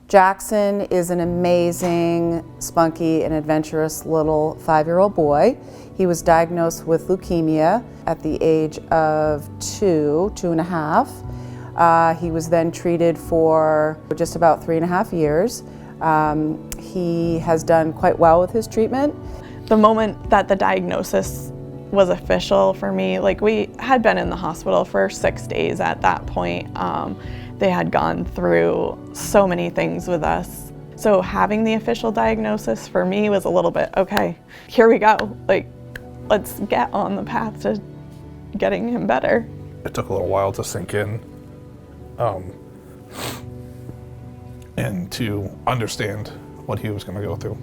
Jackson is an amazing, spunky, and adventurous little 5-year-old boy. He was diagnosed with leukemia at the age of 2.5. He was then treated for just about 3.5 years. He has done quite well with his treatment. The moment that the diagnosis was official for me, like, we had been in the hospital for 6 days at that point. They had gone through so many things with us. So having the official diagnosis for me was a little bit, okay, here we go. Like, let's get on the path to getting him better. It took a little while to sink in and to understand what he was going to go through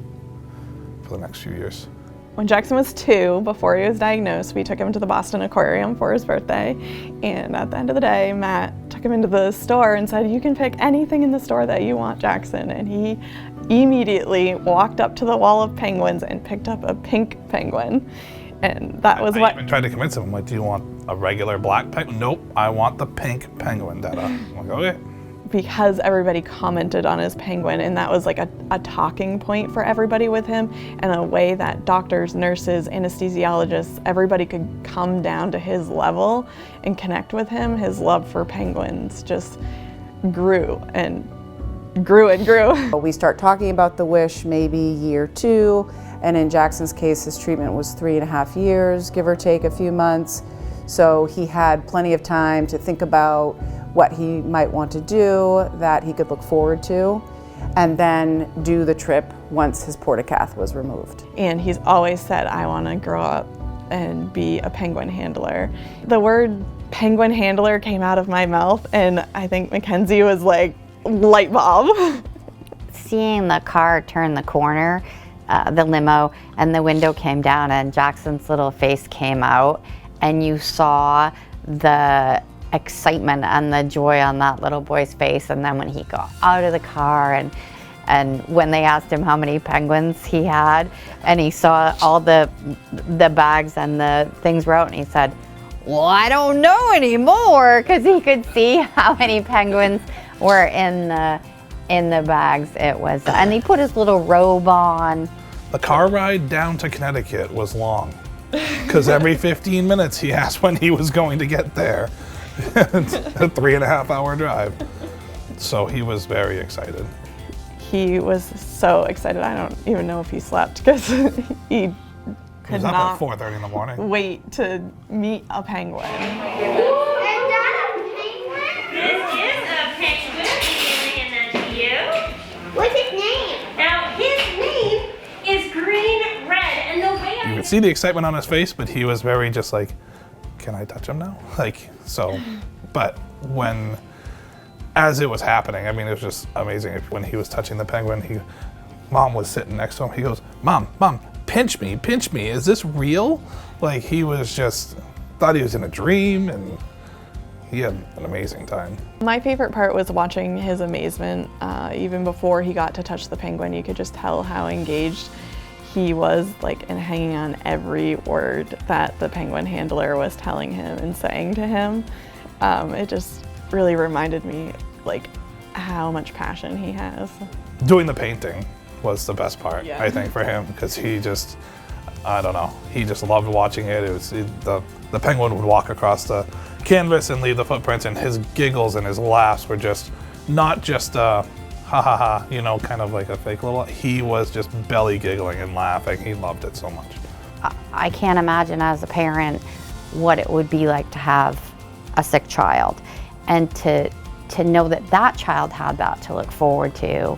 for the next few years. When Jackson was 2, before he was diagnosed, we took him to the Boston Aquarium for his birthday. And at the end of the day, Matt took him into the store and said, "You can pick anything in the store that you want, Jackson." And he immediately walked up to the wall of penguins and picked up a pink penguin. And that was what... I even tried to convince him. I'm like, "Do you want a regular black penguin?" "Nope, I want the pink penguin, Dada." I'm like, "Okay." Because everybody commented on his penguin, and that was like a talking point for everybody with him, and a way that doctors, nurses, anesthesiologists, everybody could come down to his level and connect with him. His love for penguins just grew and grew and grew. We start talking about the wish maybe year 2, and in Jackson's case, his treatment was 3.5 years, give or take a few months. So he had plenty of time to think about what he might want to do, that he could look forward to, and then do the trip once his portacath was removed. And he's always said, "I want to grow up and be a penguin handler." The word penguin handler came out of my mouth, and I think Mackenzie was like, light bulb. Seeing the car turn the corner, the limo, and the window came down and Jackson's little face came out, and you saw the excitement and the joy on that little boy's face. And then when he got out of the car and when they asked him how many penguins he had, and he saw all the bags and the things were out, and he said, "Well, I don't know anymore," because he could see how many penguins were in the bags. It was, and he put his little robe on. The car ride down to Connecticut was long, because every 15 minutes he asked when he was going to get there. It's a 3.5-hour drive. So he was very excited. He was so excited. I don't even know if he slept, because he could up not at 4:30 in the morning. wait to meet a penguin. Is that a penguin? This is a penguin. Hand that to you. What's his name? Now his name is Green Red, and the way You could see the excitement on his face, but he was very just like, "Can I touch him now?" Like, so, but as it was happening, I mean, it was just amazing. When he was touching the penguin, Mom was sitting next to him. He goes, Mom, pinch me, is this real? Like, he was just, thought he was in a dream, and he had an amazing time. My favorite part was watching his amazement. Even before he got to touch the penguin, you could just tell how engaged he was, like, and hanging on every word that the penguin handler was telling him and saying to him. It just really reminded me, like, how much passion he has. Doing the painting was the best part, Yeah. I think, for him, because he just, I don't know, he just loved watching it. The penguin would walk across the canvas and leave the footprints, and his giggles and his laughs were just, not just ha ha ha, you know, kind of like a fake little, he was just belly giggling and laughing. He loved it so much. I can't imagine as a parent what it would be like to have a sick child, and to know that child had that to look forward to.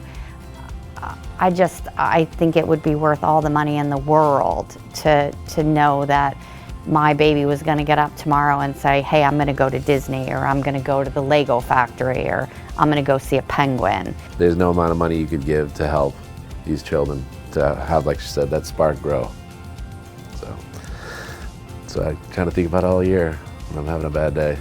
I think it would be worth all the money in the world to know that my baby was going to get up tomorrow and say, "Hey, I'm going to go to Disney," or "I'm going to go to the Lego factory," or "I'm going to go see a penguin." There's no amount of money you could give to help these children to have, like she said, that spark grow. So I kind of think about it all year when I'm having a bad day.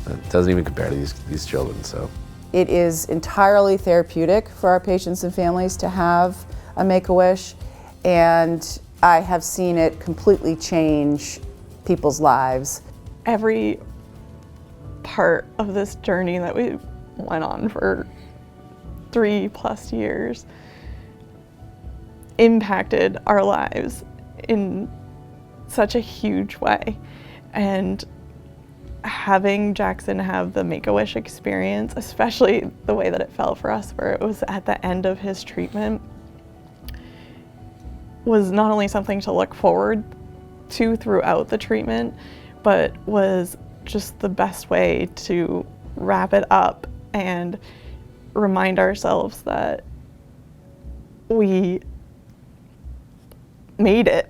It doesn't even compare to these children, so. It is entirely therapeutic for our patients and families to have a Make-A-Wish, and I have seen it completely change people's lives. Every part of this journey that we went on for 3+ years impacted our lives in such a huge way. And having Jackson have the Make-A-Wish experience, especially the way that it fell for us, where it was at the end of his treatment, was not only something to look forward to throughout the treatment, but was just the best way to wrap it up and remind ourselves that we made it.